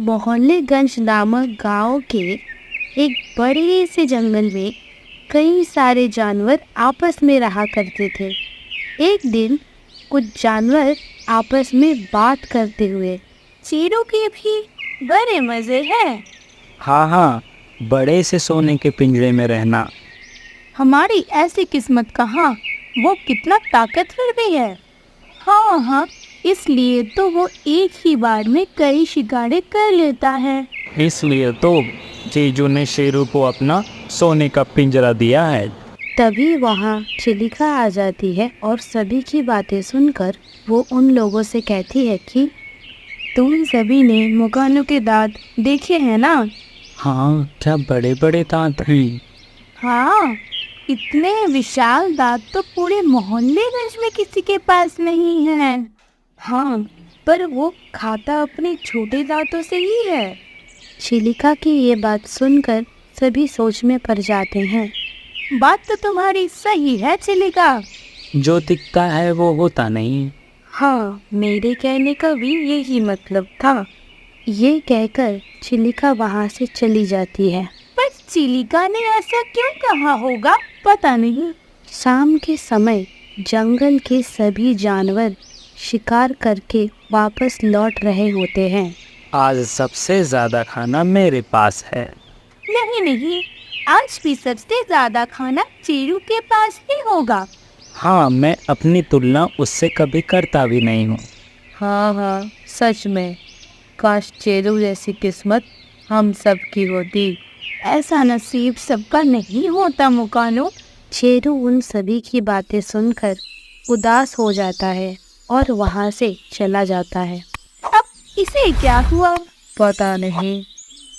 मोहल्लेगंज नामक गांव के एक बड़े से जंगल में कई सारे जानवर आपस में रहा करते थे। एक दिन कुछ जानवर आपस में बात करते हुए, शेरों के भी बड़े मजे हैं। हाँ, बड़े से सोने के पिंजरे में रहना। हमारी ऐसी किस्मत कहाँ, वो कितना ताकतवर भी है। हाँ, इसलिए तो वो एक ही बार में कई शिकारें कर लेता है। इसलिए तो जीजू ने शेरों को अपना सोने का पिंजरा दिया है। तभी वहाँ चिलिका आ जाती है और सभी की बातें सुनकर वो उन लोगों से कहती है कि तुम सभी ने मुगानों के दांत देखे हैं ना? हाँ, क्या बड़े बड़े दांत हैं। हाँ, इतने विशाल दांत तो पूरे मोहल्लेगंज में किसी के पास नहीं है। हाँ, पर वो खाता अपने छोटे दांतों से ही है। चिलिका की ये बात सुनकर सभी सोच में पड़ जाते हैं। बात तो तुम्हारी सही है चिलिका। जो दिखता है वो होता नहीं। हाँ, मेरे कहने का भी यही मतलब था। ये कहकर चिलिका वहाँ से चली जाती है। पर चिलिका ने ऐसा क्यों कहा होगा, पता नहीं। शाम के समय जंगल के सभी जानवर शिकार करके वापस लौट रहे होते हैं। आज सबसे ज्यादा खाना मेरे पास है। नहीं, आज भी सबसे ज्यादा खाना चेरू के पास ही होगा। हाँ, मैं अपनी तुलना उससे कभी करता भी नहीं हूँ। हाँ, सच में काश चेरू जैसी किस्मत हम सब की होती। ऐसा नसीब सबका नहीं होता मुकानो। चेरू उन सभी की बातें सुनकर उदास हो जाता है और वहाँ से चला जाता है। अब इसे क्या हुआ? पता नहीं।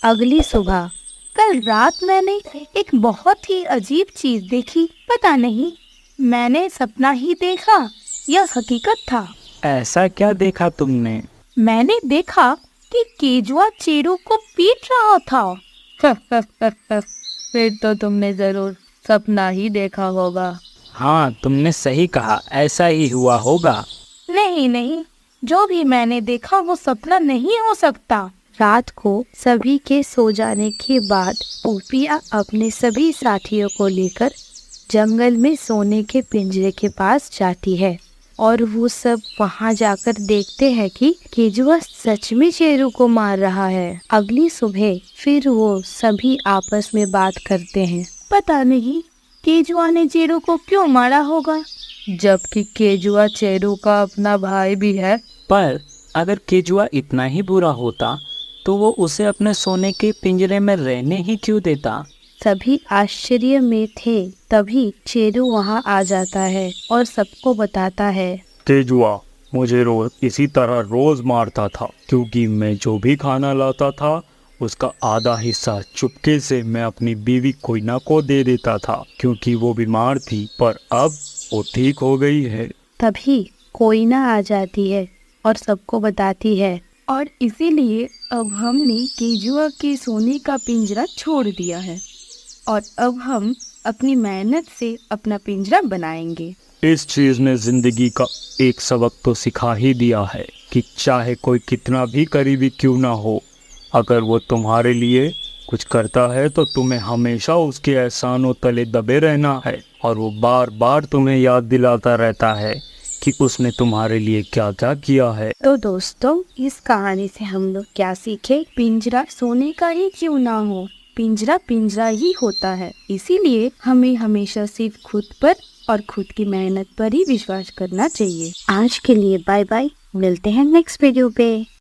अगली सुबह कल रात मैंने एक बहुत ही अजीब चीज देखी। पता नहीं मैंने सपना ही देखा या हकीकत था। ऐसा क्या देखा तुमने? मैंने देखा कि केजुआ चेरू को पीट रहा था। फिर तो तुमने जरूर सपना ही देखा होगा। हाँ, तुमने सही कहा, ऐसा ही हुआ होगा। नहीं, जो भी मैंने देखा वो सपना नहीं हो सकता। रात को सभी के सो जाने के बाद पोपिया अपने सभी साथियों को लेकर जंगल में सोने के पिंजरे के पास जाती है और वो सब वहाँ जाकर देखते हैं कि केजुआ सच में चेरू को मार रहा है। अगली सुबह फिर वो सभी आपस में बात करते हैं। पता नहीं केजुआ ने चेरू को क्यों मारा होगा, जबकि केजुआ चेरू का अपना भाई भी है। पर अगर केजुआ इतना ही बुरा होता तो वो उसे अपने सोने के पिंजरे में रहने ही क्यों देता? सभी आश्चर्य में थे। तभी चेरू वहाँ आ जाता है और सबको बताता है, केजुआ मुझे रोज इसी तरह रोज मारता था, क्योंकि मैं जो भी खाना लाता था उसका आधा हिस्सा चुपके से मैं अपनी बीवी कोयना को दे देता था, क्योंकि वो बीमार थी, पर अब वो ठीक हो गई है। तभी कोयना आ जाती है और सबको बताती है, और इसीलिए अब हमने केजुआ के सोने का पिंजरा छोड़ दिया है और अब हम अपनी मेहनत से अपना पिंजरा बनाएंगे। इस चीज ने जिंदगी का एक सबक तो सिखा ही दिया है कि चाहे कोई कितना भी करीबी क्यों ना हो, अगर वो तुम्हारे लिए कुछ करता है तो तुम्हें हमेशा उसके एहसानों तले दबे रहना है और वो बार बार तुम्हें याद दिलाता रहता है कि उसने तुम्हारे लिए क्या क्या किया है। तो दोस्तों, इस कहानी से हम लोग क्या सीखे? पिंजरा सोने का ही क्यों ना हो, पिंजरा ही होता है। इसीलिए हमें हमेशा सिर्फ खुद पर और खुद की मेहनत पर ही विश्वास करना चाहिए। आज के लिए बाय बाय, मिलते हैं नेक्स्ट वीडियो पे।